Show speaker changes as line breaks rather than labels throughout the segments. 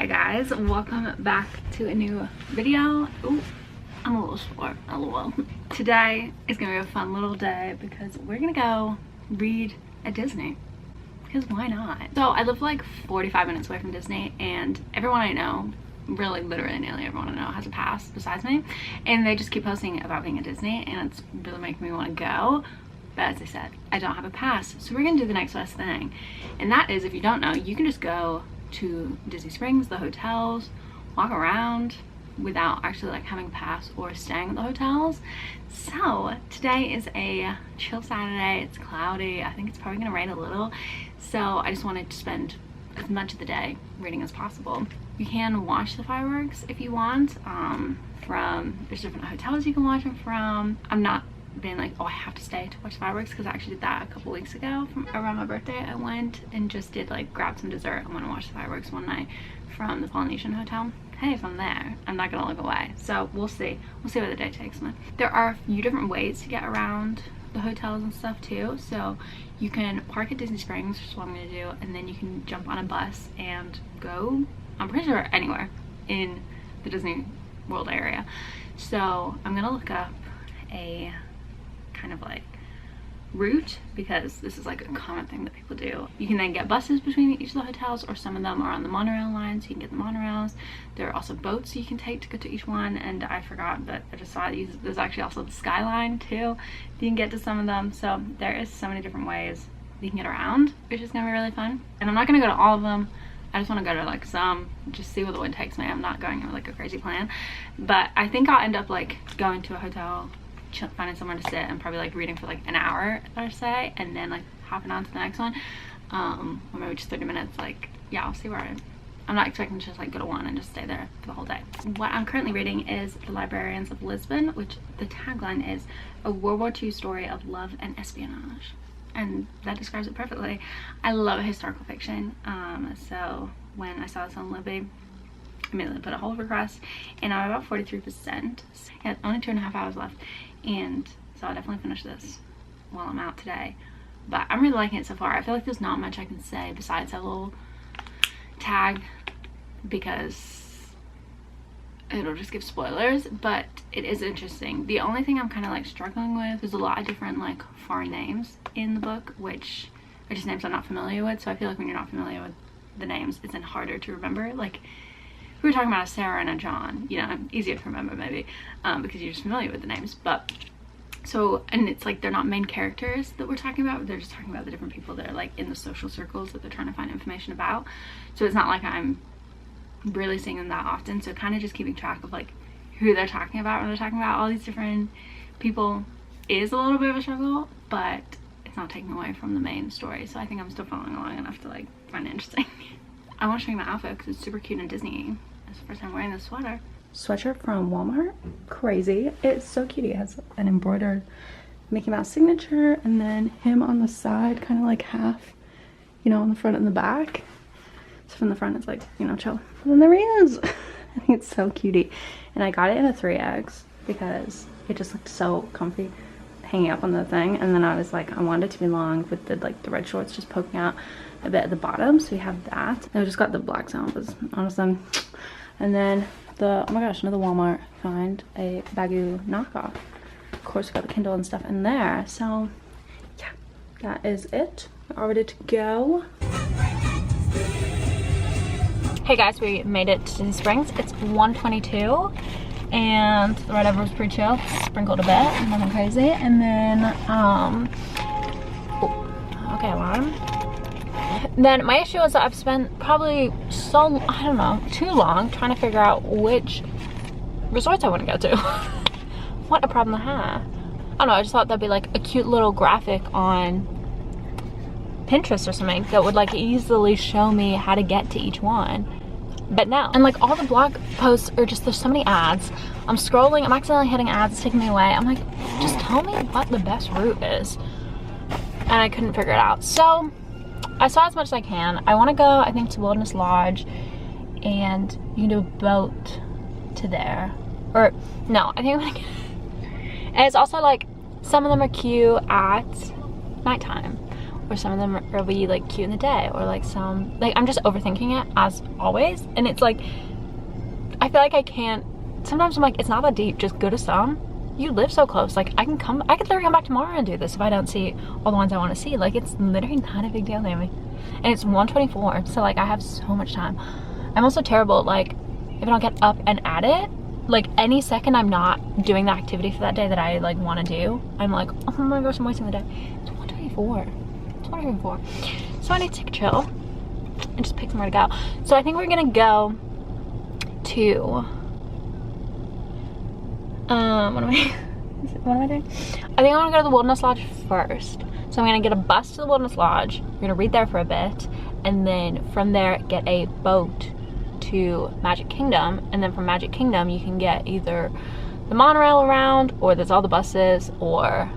Hi guys, welcome back to a new video. Ooh, I'm a little short, lol. Today is gonna be a fun little day because we're gonna go read at Disney. Because why not? So I live like 45 minutes away from Disney, and everyone I know, really literally nearly everyone I know, has a pass besides me, and they just keep posting about being at Disney, and it's really making me want to go. But as I said, I don't have a pass, so we're gonna do the next best thing, and that is, if you don't know, you can just go to Disney Springs, the hotels, walk around without actually like having a pass or staying at the hotels. So today is a chill Saturday. It's cloudy. I think it's probably gonna rain a little, so I just wanted to spend as much of the day reading as possible. You can watch the fireworks if you want. There's different hotels you can watch them from. I'm not being like, oh, I have to stay to watch fireworks, because I actually did that a couple weeks ago. Around my birthday, I went and just did like grab some dessert and went and watched the fireworks one night from the Polynesian Hotel. Hey, if I'm there, I'm not gonna look away. So we'll see where the day takes me. There are a few different ways to get around the hotels and stuff too. So you can park at Disney Springs, which is what I'm gonna do, and then you can jump on a bus and go, I'm pretty sure, anywhere in the Disney World area. So I'm gonna look up a kind of like route, because this is like a common thing that people do. You can then get buses between each of the hotels, or some of them are on the monorail line, so you can get the monorails. There are also boats you can take to go to each one, and I forgot, but I just saw these. There's actually also the Skyline too. You can get to some of them, so there is so many different ways you can get around, which is gonna be really fun. And I'm not gonna go to all of them. I just want to go to like some, just see where the wind takes me. I'm not going with like a crazy plan, but I think I'll end up like going to a hotel, finding somewhere to sit, and probably like reading for like an hour or say, and then like hopping on to the next one, or maybe just 30 minutes. Like, yeah, I'll see where I'm not expecting to just like go to one and just stay there for the whole day. What I'm currently reading is The Librarians of Lisbon, which the tagline is a World War II story of love and espionage, and that describes it perfectly. I love historical fiction, so when I saw this on Libby, I immediately put a hold request, and I'm about 43%. Yeah, only 2.5 hours left, and so I'll definitely finish this while I'm out today. But I'm really liking it so far. I feel like there's not much I can say besides that little tag, because it'll just give spoilers, but it is interesting. The only thing I'm kind of like struggling with is a lot of different like foreign names in the book, which are just names I'm not familiar with. So I feel like when you're not familiar with the names, it's then harder to remember. Like, we were talking about a Sarah and a John, you know, easier to remember maybe, because you're just familiar with the names. But so, and it's like they're not main characters that we're talking about, they're just talking about the different people that are like in the social circles that they're trying to find information about. So it's not like I'm really seeing them that often, so kind of just keeping track of like who they're talking about when they're talking about all these different people is a little bit of a struggle, but it's not taking away from the main story. So I think I'm still following along enough to like find it interesting. I want to show you my outfit because it's super cute and Disney. It's the first time wearing this sweater. Sweatshirt from Walmart. Crazy. It's so cute. It has an embroidered Mickey Mouse signature, and then him on the side, kind of like half, you know, on the front and the back. So from the front it's like, you know, chill. And then there he is. I think it's so cutie. And I got it in a 3X because it just looked so comfy hanging up on the thing. And then I was like, I wanted it to be long with the like the red shorts just poking out a bit at the bottom, so we have that. And I just got the black Sambas, honestly. And then the, oh my gosh, another Walmart find, a Baggu knockoff. Of course, we got the Kindle and stuff in there. So yeah, that is it. We're all ready to go. Hey guys, we made it to Disney Springs. It's 1:22, and the ride over was pretty chill. Sprinkled a bit, nothing crazy. And then okay, alarm. Then my issue is that I've spent probably I don't know, too long trying to figure out which resorts I want to go to. What a problem to have. I don't know, I just thought that'd be like a cute little graphic on Pinterest or something that would like easily show me how to get to each one. But no. And like all the blog posts are just, there's so many ads. I'm scrolling, I'm accidentally hitting ads, it's taking me away. I'm like, just tell me what the best route is. And I couldn't figure it out. So I saw as much as I can. I want to go, I think, to Wilderness Lodge, and you can do a boat to there. Or no, I think I'm gonna and it's also like some of them are cute at nighttime, or some of them will be like cute in the day, or like some, like I'm just overthinking it as always. And it's like, I feel like I can't, sometimes I'm like, it's not that deep, just go to some. You live so close, like I could literally come back tomorrow and do this if I don't see all the ones I want to see. Like it's literally not a big deal to me. And it's 1:24, so like I have so much time. I'm also terrible, like if I don't get up and at it, like any second I'm not doing the activity for that day that I like want to do, I'm like, oh my gosh, I'm wasting the day. It's 1:24. It's 1:24. So I need to take a chill and just pick somewhere to go. So I think we're gonna go to what am I doing? I think I want to go to the Wilderness Lodge first. So I'm gonna get a bus to the Wilderness Lodge. We're gonna read there for a bit, and then from there get a boat to Magic Kingdom, and then from Magic Kingdom you can get either the monorail around, or there's all the buses, or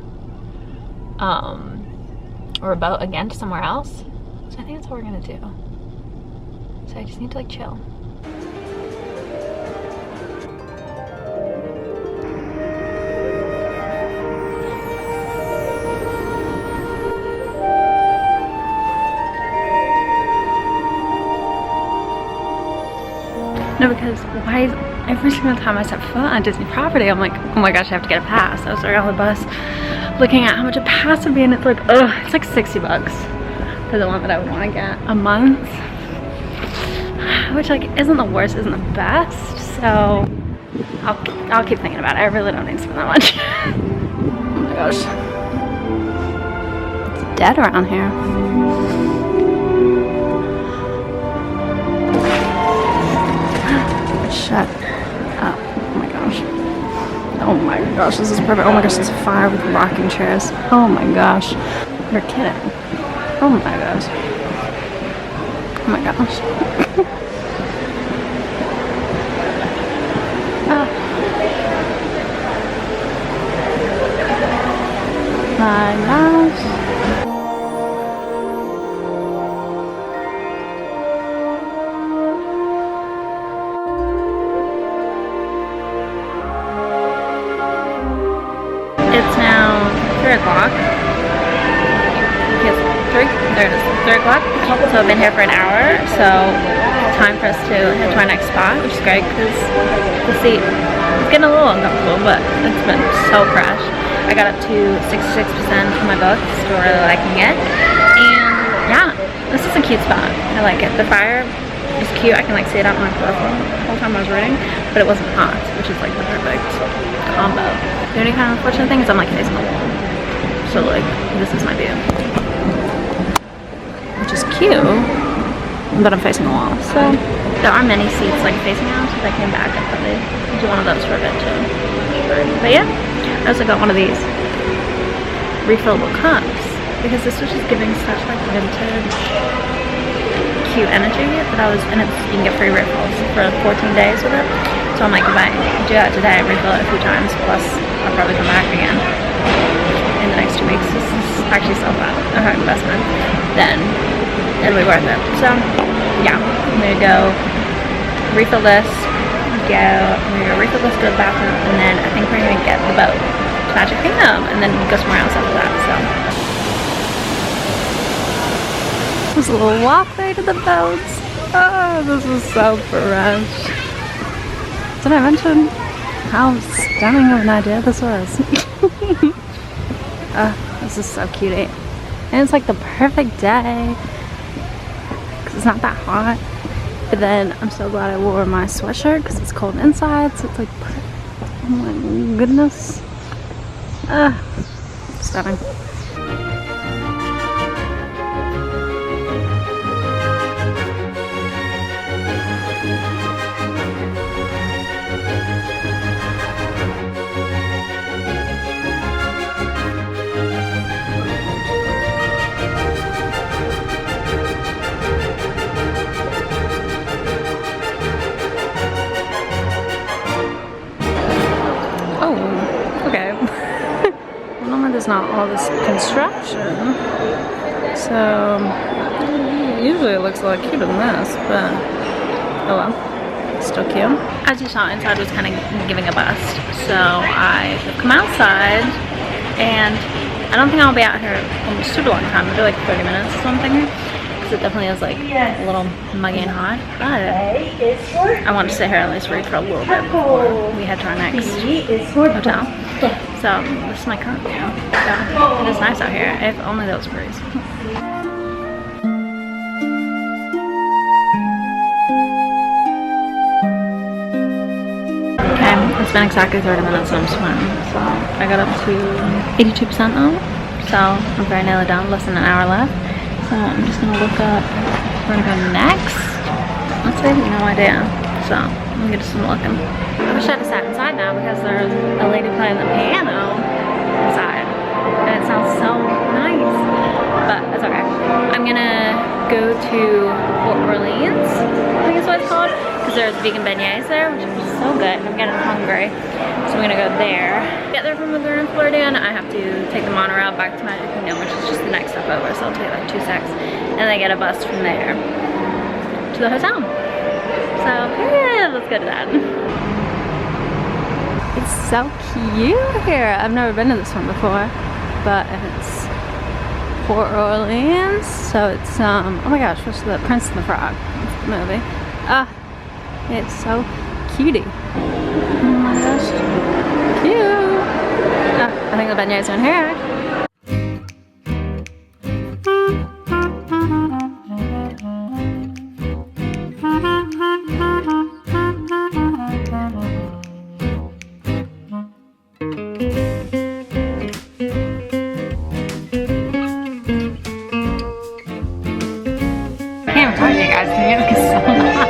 a boat again to somewhere else. So I think that's what we're gonna do. So I just need to like chill. No, because why is every single time I set foot on Disney property, I'm like, oh my gosh, I have to get a pass. I was on the bus looking at how much a pass would be, and it's like, ugh, it's like 60 bucks for the one that I would want to get a month, which like isn't the worst, isn't the best. So I'll keep thinking about it. I really don't need to spend that much. Oh my gosh, it's dead around here. Shut up. Oh my gosh. Oh my gosh, this is perfect. Oh my gosh, there's a fire with rocking chairs. Oh my gosh. You're kidding. Oh my gosh. Oh my gosh. My gosh. It's now 3 o'clock. Yes, 3? There it is. 3 o'clock. So I've been here for an hour. So time for us to head to our next spot, which is great because the seat is getting a little uncomfortable, but it's been so fresh. I got up to 66% of my books, still really liking it. And yeah, this is a cute spot. I like it. The fire is cute. I can like see it out my peripheral the whole time I was reading, but it wasn't hot, which is like the perfect combo. The only kind of unfortunate thing is I'm like facing the wall, so like this is my view, which is cute, but I'm facing the wall. So there are many seats like facing out. So if I came back, I'd probably do one of those for a bit too. But yeah, I also got one of these refillable cups because this was just giving such like vintage cute energy that I was, and it's, you can get free refills for 14 days with it. So I'm like, if I do that today, refill it a few times, plus I'll probably come back again in the next 2 weeks. This is actually so fun, a hard investment, then it'll be worth it. So yeah, I'm gonna go refill this, I'm gonna go refill this, go to the bathroom, and then I think we're gonna get the boat to Magic Kingdom, and then go somewhere else after that. So there's a little walkway to the boats. Oh, this is so fresh. Did I mention how stunning of an idea this was? This is so cutie. And it's like the perfect day because it's not that hot. But then I'm so glad I wore my sweatshirt because it's cold inside. So it's like perfect. Oh my goodness. Stunning. There's not all this construction, so usually it looks a lot cuter than this, but oh well, it's still cute. As you saw, inside was kind of giving a bust, so I have come outside, and I don't think I'll be out here almost super long time. Maybe like 30 minutes or something. Because it definitely is like a little muggy and hot. But I want to sit here and at least read for a little bit before we head to our next hotel. So this is my current view. So it is nice out here, if only there was a breeze. It's been exactly 30 minutes and I'm swimming, so I got up to 82% now, so I'm very nearly done, less than an hour left. So I'm just gonna look up where to go next. Let's see, no idea. So I'm gonna do some looking. I wish I had sat inside now because there's a lady playing the piano inside, and it sounds so nice. But that's okay. I'm gonna go to Port Orleans, I think is what it's called, because there's vegan beignets there, which is so good. I'm getting hungry, so I'm gonna go there. Get there from Laguna, Florida, and I have to take the monorail back to Magic Kingdom, which is just the next step over, so I'll take like 2 seconds, and then I get a bus from there to the hotel. So yeah, let's go to that. It's so cute here. I've never been to this one before, but it's Port Orleans, so it's oh my gosh, what's the Prince and the Frog movie? It's so cutie. Oh my gosh, cute. I think the beignets are in here. I can't even talk to you guys, the music is so loud.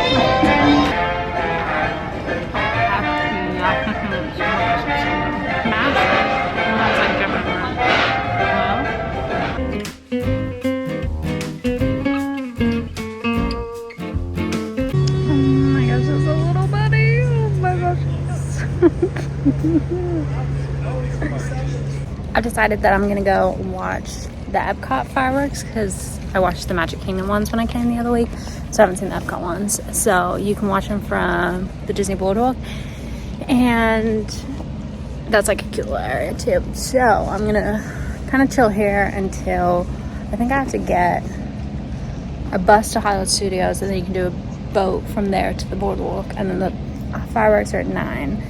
I've decided that I'm gonna go watch the Epcot fireworks because I watched the Magic Kingdom ones when I came the other week, so I haven't seen the Epcot ones. So you can watch them from the Disney Boardwalk, and that's like a cool area too. So I'm gonna kind of chill here until I think I have to get a bus to Hollywood Studios, and then you can do a boat from there to the boardwalk, and then the fireworks are at 9.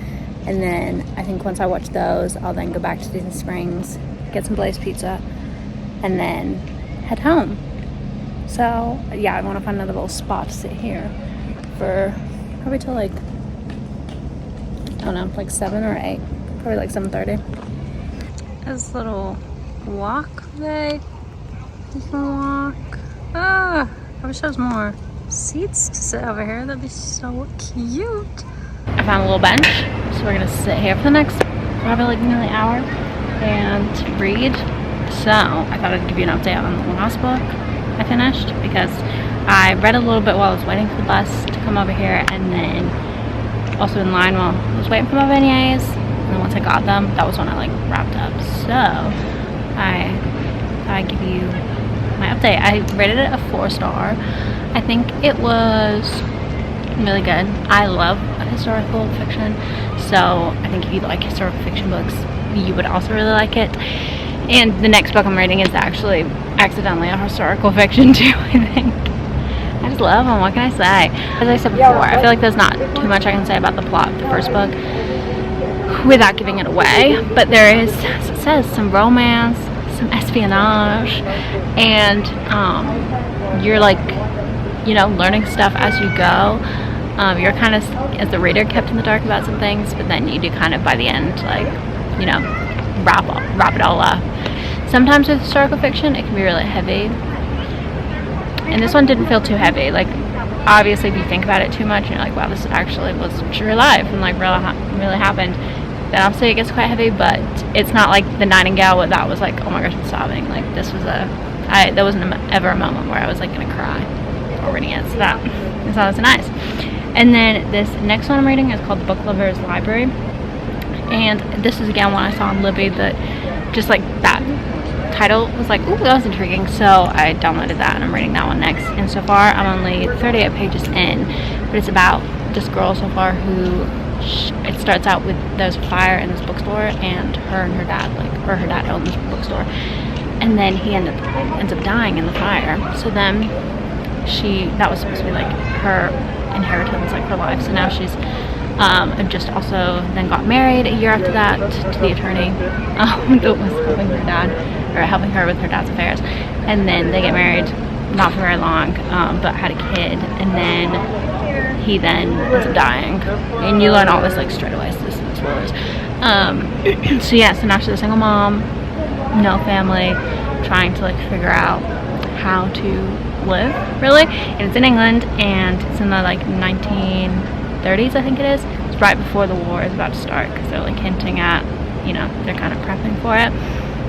And then I think once I watch those, I'll then go back to Disney Springs, get some Blaze Pizza, and then head home. So yeah, I want to find another little spot to sit here for probably till like, I don't know, like 7 or 8, probably like 7:30. This little walk they can walk. I wish there was more seats to sit over here. That'd be so cute. I found a little bench, so we're gonna sit here for the next probably like nearly hour and read. So I thought I'd give you an update on the last book I finished, because I read a little bit while I was waiting for the bus to come over here, and then also in line while I was waiting for my beignets, and then once I got them, that was when I like wrapped up. So I give you my update. I rated it a 4-star. I think it was really good. I love historical fiction, so I think if you like historical fiction books, you would also really like it. And the next book I'm reading is actually accidentally a historical fiction too, I think. I just love them, what can I say? As I said before, I feel like there's not too much I can say about the plot of the first book without giving it away, but there is, as it says, some romance, some espionage, and you're like, you know, learning stuff as you go. You're kind of, as the reader, kept in the dark about some things, but then you do kind of, by the end, like, you know, wrap it all up. Sometimes with historical fiction, it can be really heavy, and this one didn't feel too heavy. Like, obviously, if you think about it too much, and you're like, wow, this actually was true life, and like really happened, then obviously it gets quite heavy. But it's not like The Nightingale, where that was like, oh my gosh, I'm sobbing. Like, this was there wasn't ever a moment where I was like gonna cry or reading it, so that was nice. And then this next one I'm reading is called The Book Lover's Library, and this is again one I saw on Libby, that just like that title was like, ooh, that was intriguing, so I downloaded that and I'm reading that one next. And so far I'm only 38 pages in, but it's about this girl so far who it starts out with there's a fire in this bookstore, and her dad, like, or her dad owned this bookstore, and then he ends up dying in the fire. So then that was supposed to be like her inheritance, like her life. So now she's just also then got married a year after that to the attorney that was helping her with her dad's affairs, and then they get married not for very long, but had a kid, and then he then ends up dying, and you learn all this like straight away, so this is spoilers. So yeah, so now she's a single mom, no family, trying to like figure out how to live, really. And it's in England, and it's in the like 1930s, I think it is. It's right before the war is about to start, because they're like hinting at, you know, they're kind of prepping for it.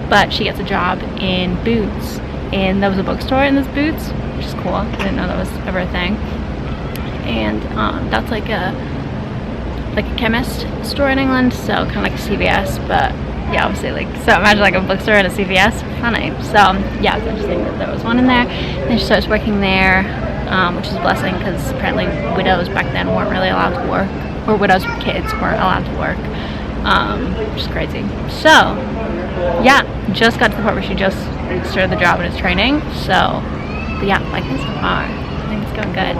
But she gets a job in Boots, and there was a bookstore in this Boots, which is cool. I didn't know that was ever a thing. And that's like a chemist store in England, so kind of like a CVS, but yeah, obviously, like, so imagine like a bookstore at a CVS, funny. So yeah, it's interesting that there was one in there. Then she starts working there, which is a blessing, because apparently widows back then weren't really allowed to work, or widows with kids weren't allowed to work, which is crazy. So yeah, just got to the part where she just started the job and is training. So but yeah, like this so far, I think it's going good.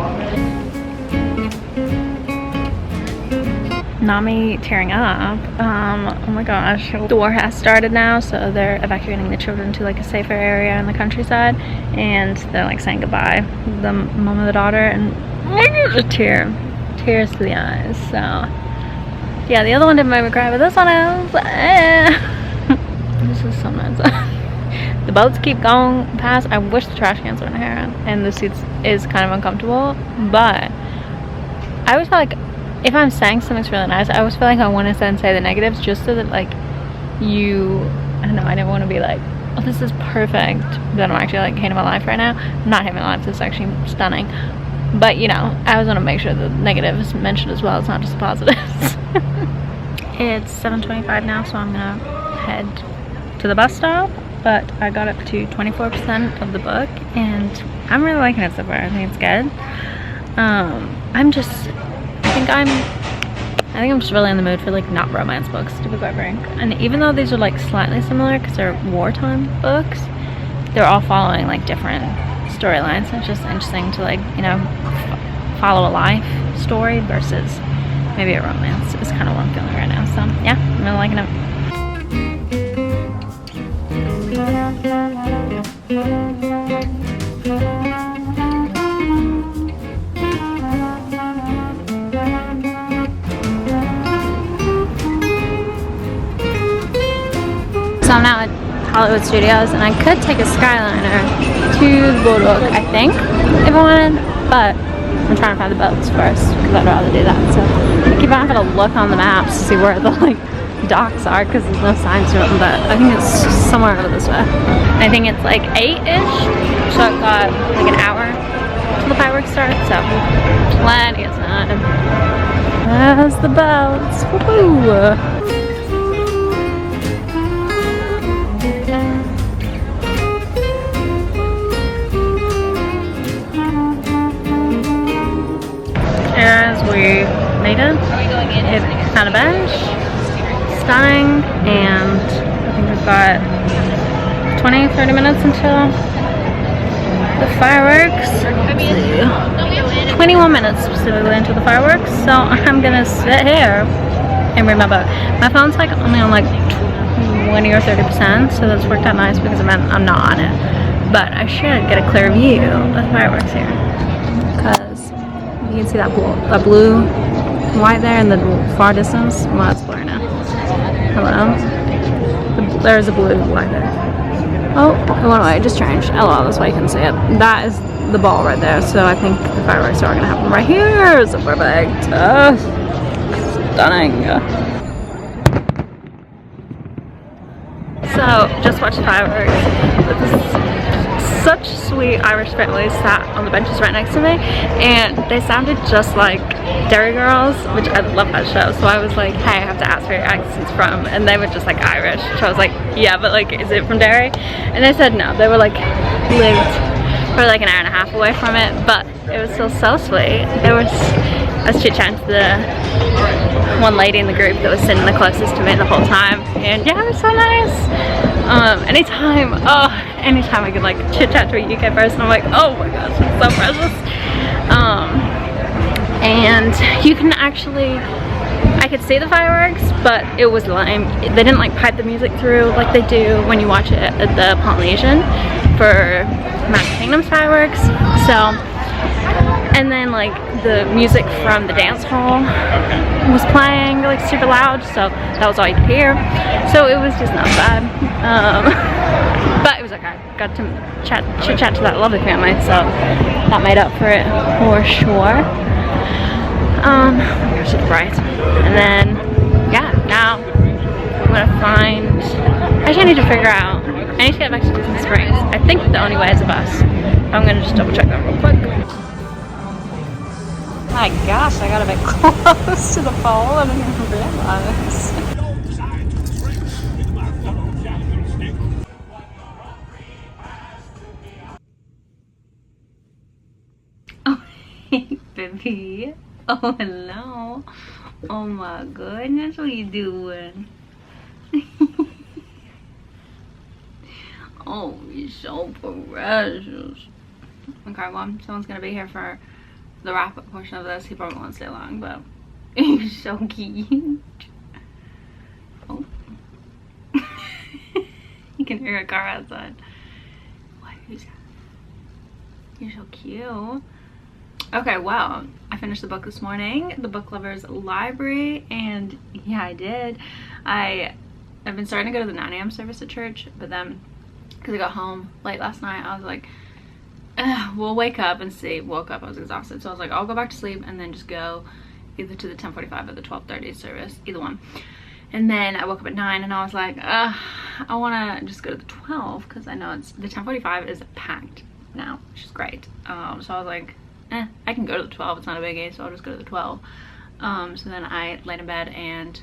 Nami tearing up. Oh my gosh, the war has started now, so they're evacuating the children to like a safer area in the countryside, and they're like saying goodbye, the mom and the daughter, and tears to the eyes. So yeah, the other one didn't make me cry, but this one is this is so nice. The boats keep going past. I wish the trash cans weren't here, and the seats is kind of uncomfortable, but I always feel like if I'm saying something's really nice, I always feel like I want to then say the negatives, just so that like I don't know, I never want to be like, oh, this is perfect, but I'm actually like hating my life right now. I'm not hating my life, this is actually stunning, but you know, I always want to make sure the negative is mentioned as well, it's not just the positives. It's 7:25 now, so I'm gonna head to the bus stop, but I got up to 24% of the book, and I'm really liking it so far. I think it's good. I think I'm just really in the mood for like not romance books, to be quite frank. And even though these are like slightly similar because they're wartime books, they're all following like different storylines. So it's just interesting to like, you know, follow a life story versus maybe a romance is kind of what I'm feeling right now. So yeah, I'm really liking it. So I'm now at Hollywood Studios, and I could take a Skyliner to the boardwalk, I think, if I wanted, but I'm trying to find the boats first, because I'd rather do that. So I keep on having to look on the maps to see where the like docks are, because there's no signs to them, but I think it's somewhere over this way. I think it's like 8-ish, so I've got like an hour till the fireworks start, so plenty of time. There's the boats, woohoo! As we made it, it's on a bench, stunning, and I think we've got 20-30 minutes until the fireworks. 21 minutes specifically until the fireworks, so I'm gonna sit here and read my book. My phone's like only on like 20 or 30%, so that's worked out nice because I'm not on it, but I should get a clear view of the fireworks here, because you can see that blue and white there in the far distance. Well, it's blurry now. Hello? There's a blue and white there. Oh, it went away. It just changed. LOL, that's why you can see it. That is the ball right there. So I think the fireworks are going to happen right here. So perfect. Stunning. So, just watched the fireworks. Such sweet Irish families sat on the benches right next to me, and they sounded just like Derry Girls, which I love that show. So I was like, hey, I have to ask where your accent's from, and they were just like Irish. So I was like, yeah, but like, is it from Derry? And they said no, they were like lived for like an hour and a half away from it, but it was still so sweet. I was chit-chatting to the one lady in the group that was sitting the closest to me the whole time, and yeah, it was so nice. Anytime I could like chit-chat to a UK person, I'm like, oh my gosh, it's so precious. And you can actually, I could see the fireworks, but it was lame. They didn't like pipe the music through like they do when you watch it at the Polynesian for Magic Kingdom's fireworks. So, and then like the music from the dance hall was playing like super loud, so that was all you could hear. So it was just not bad. But it was okay. Got to chit-chat to that lovely family, so that made up for it for sure. Oh my gosh, it's bright. And then, yeah, now I'm gonna find, actually I need to figure out, I need to get back to Disney Springs. I think the only way is a bus. I'm gonna just double check that real quick. My gosh, I got a bit close to the pole. I didn't even realize. Oh, hey, baby. Oh, hello. Oh my goodness, what are you doing? Oh, you're so precious. Okay, well, someone's gonna be here for the wrap-up portion of this. He probably won't stay long, but you're so cute. Oh. You can hear a car outside. What is that? You're so cute. Okay, well, I finished the book this morning, The Book Lover's Library, and yeah, I did. I've been starting to go to the 9 a.m. service at church, but then because I got home late last night, I was like, we'll wake up and see. Woke up, I was exhausted, so I was like, I'll go back to sleep and then just go either to the 10:45 or the 12:30 service, either one. And then I woke up at 9 and I was like, I want to just go to the 12 because I know it's the 10:45 is packed now, which is great. So I was like, I can go to the 12, it's not a biggie, so I'll just go to the 12. So then I laid in bed and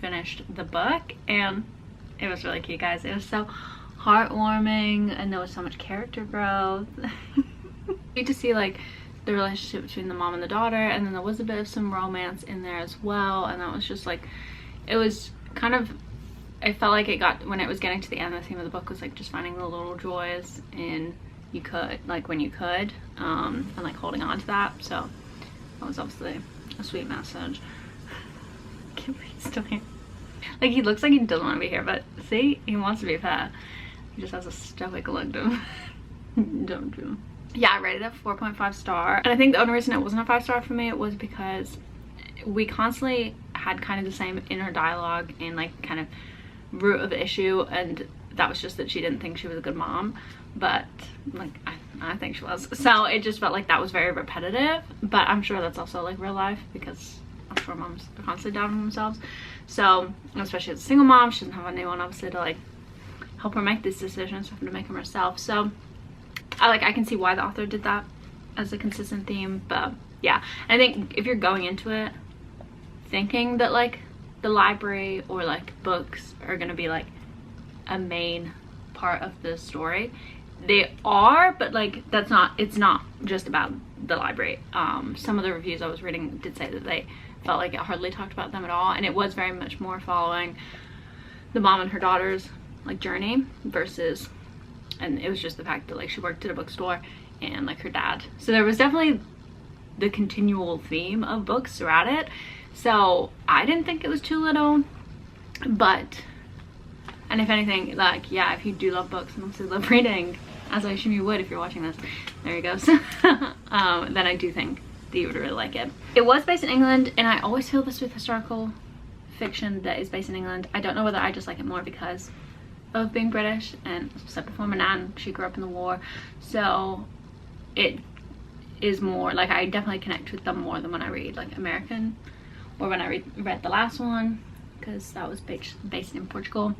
finished the book, and it was really cute, guys. It was so heartwarming, and there was so much character growth. You get to see like the relationship between the mom and the daughter, and then there was a bit of some romance in there as well, and that was just like, it was kind of, I felt like it got, when it was getting to the end, the theme of the book was like just finding the little joys in when you could, and like holding on to that. So that was obviously a sweet message. I can't believe he's still here. Like, he looks like he doesn't want to be here, but see, he wants to be a pet. He just has a stoic look to him. Don't you? Yeah, I rated it 4.5 star, and I think the only reason it wasn't a 5-star for me, it was because we constantly had kind of the same inner dialogue and like kind of root of the issue, and that was just that she didn't think she was a good mom, but like I think she was. So it just felt like that was very repetitive, but I'm sure that's also like real life, because I'm sure moms are constantly down on themselves. So especially as a single mom, she doesn't have anyone obviously to like help her make these decisions, having to make them herself. So I can see why the author did that as a consistent theme. But yeah, I think if you're going into it thinking that like the library or like books are gonna be like a main part of the story, they are, but like it's not just about the library. Some of the reviews I was reading did say that they felt like it hardly talked about them at all, and it was very much more following the mom and her daughter's like journey versus, and it was just the fact that like she worked at a bookstore and like her dad, so there was definitely the continual theme of books throughout it. So I didn't think it was too little, but, and if anything, like, yeah, if you do love books and also love reading, as I assume you would if you're watching this, there you go. So then I do think that you would really like it. It was based in England, and I always feel this with historical fiction that is based in England. I don't know whether I just like it more because of being British, and as I said before, my nan, she grew up in the war, so it is more like, I definitely connect with them more than when I read like American, or when I read the last one, because that was based in Portugal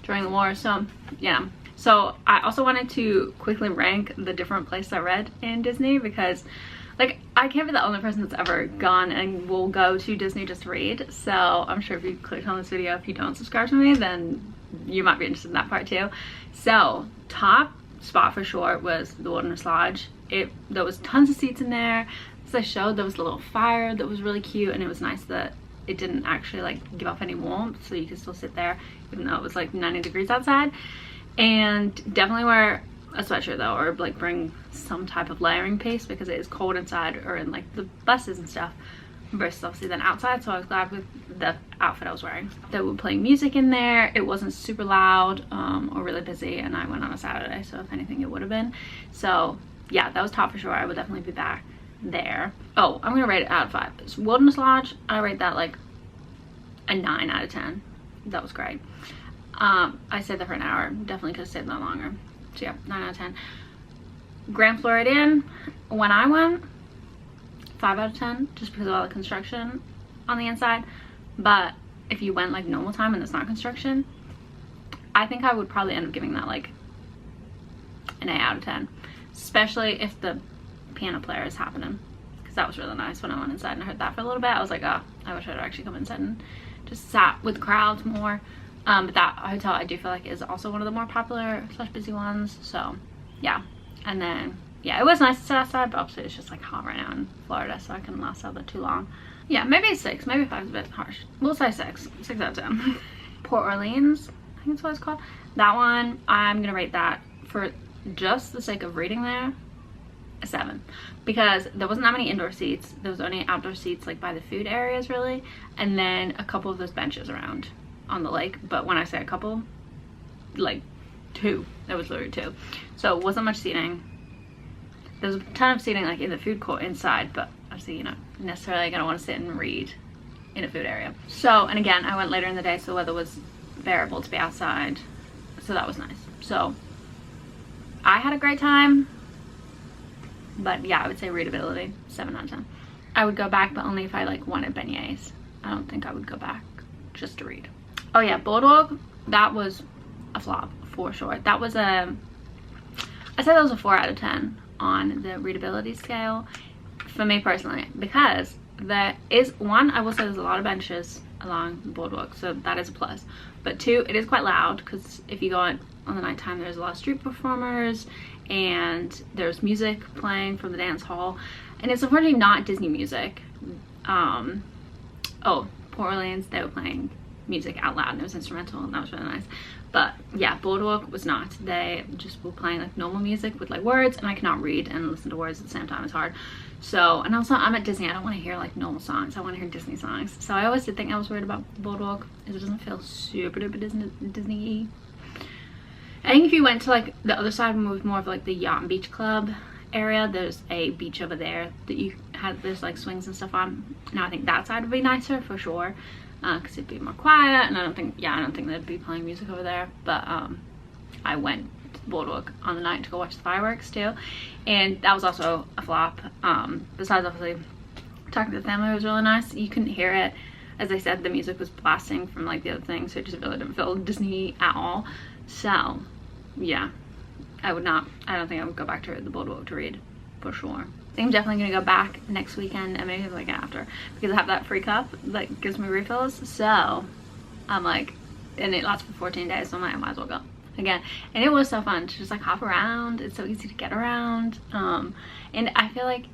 during the war. So yeah, so I also wanted to quickly rank the different places I read in Disney, because like I can't be the only person that's ever gone and will go to Disney just to read. So I'm sure if you clicked on this video, if you don't subscribe to me, then you might be interested in that part too. So top spot for sure was the Wilderness Lodge. There was tons of seats in there, because I showed there was a little fire that was really cute, and it was nice that it didn't actually like give off any warmth, so you could still sit there even though it was like 90 degrees outside. And definitely wear a sweatshirt though, or like bring some type of layering piece, because it is cold inside or in like the buses and stuff versus obviously then outside. So I was glad with the outfit I was wearing. They were playing music in there. It wasn't super loud or really busy, and I went on a Saturday, so if anything it would have been. So yeah, that was top for sure. I would definitely be back there. Oh, I'm gonna rate it out of 5. It's Wilderness Lodge, I rate that like a 9 out of 10. That was great. I stayed there for an hour. Definitely could have stayed there longer. So yeah, 9 out of 10. Grand Floridian, when I went, 5 out of 10, just because of all the construction on the inside. But if you went like normal time and there's not construction, I think I would probably end up giving that like an 8 out of 10, especially if the piano player is happening, because that was really nice. When I went inside and I heard that for a little bit, I was like, oh, I wish I'd actually come inside and just sat with crowds more. But that hotel I do feel like is also one of the more popular / busy ones. So yeah, and then yeah, it was nice to sit outside, but obviously it's just like hot right now in Florida, so I couldn't last out there too long. Yeah, maybe 6, maybe 5 is a bit harsh. We'll say 6 out of 10. Port Orleans, I think that's what it's called. That one, I'm gonna rate that, for just the sake of reading there, a 7, because there wasn't that many indoor seats. There was only outdoor seats like by the food areas really, and then a couple of those benches around on the lake. But when I say a couple, like 2, there was literally 2. So it wasn't much seating. There's a ton of seating like in the food court inside, but obviously you're not necessarily gonna want to sit and read in a food area. So, and again, I went later in the day, so the weather was bearable to be outside, so that was nice. So I had a great time. But yeah, I would say readability, 7 out of 10. I would go back, but only if I like wanted beignets. I don't think I would go back just to read. Oh yeah, Boardwalk, that was a flop for sure. That was I'd say that was a 4 out of 10 on the readability scale for me personally, because there is, one, I will say there's a lot of benches along the boardwalk, so that is a plus. But 2, it is quite loud, because if you go on the nighttime, there's a lot of street performers and there's music playing from the dance hall, and it's unfortunately not Disney music. Oh, Port Orleans, they were playing music out loud and it was instrumental, and that was really nice. But yeah, Boardwalk was not. They just were playing like normal music with like words, and I cannot read and listen to words at the same time. It's hard. So, and also I'm at Disney, I don't want to hear like normal songs, I want to hear Disney songs. So I always did think I was worried about Boardwalk, is it doesn't feel super duper Disney-y. I think if you went to like the other side with more of like the yacht and beach club area, there's a beach over there that you had, there's like swings and stuff on. Now I think that side would be nicer for sure, because it'd be more quiet, and I don't think they'd be playing music over there. But I went to the Boardwalk on the night to go watch the fireworks too, and that was also a flop. Besides obviously talking to the family was really nice. You couldn't hear it, as I said, the music was blasting from like the other thing, so it just really didn't feel Disney at all. So yeah, I don't think I would go back to the Boardwalk to read for sure. I think I'm definitely gonna go back next weekend, and maybe like after, because I have that free cup that gives me refills. So I'm like, and it lasts for 14 days, so I'm like, I might as well go again. And it was so fun to just like hop around. It's so easy to get around, and I feel like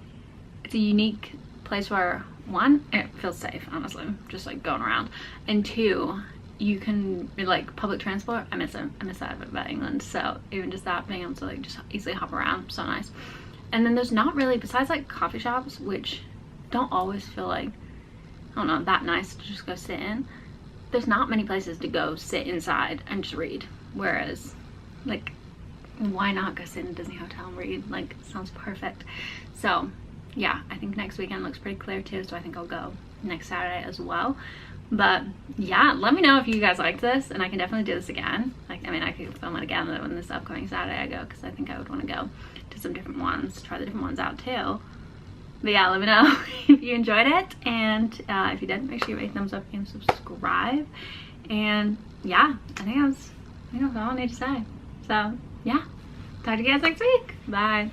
it's a unique place where, one, it feels safe, honestly, just like going around, and 2, you can like public transport. I miss that about England. So even just that, being able to like just easily hop around, so nice. And then there's not really, besides like coffee shops, which don't always feel like, I don't know, that nice to just go sit in, there's not many places to go sit inside and just read. Whereas like, why not go sit in a Disney hotel and read? Like, sounds perfect. So yeah, I think next weekend looks pretty clear too, so I think I'll go next Saturday as well. But yeah, let me know if you guys liked this, and I can definitely do this again. Like, I mean, I could film it again when this upcoming Saturday I go, because I think I would want to go to some different ones, try the different ones out too. But yeah, let me know if you enjoyed it, and if you did, make sure you rate, thumbs up, and subscribe. And yeah, I think that's all I need to say. So yeah, talk to you guys next week. Bye.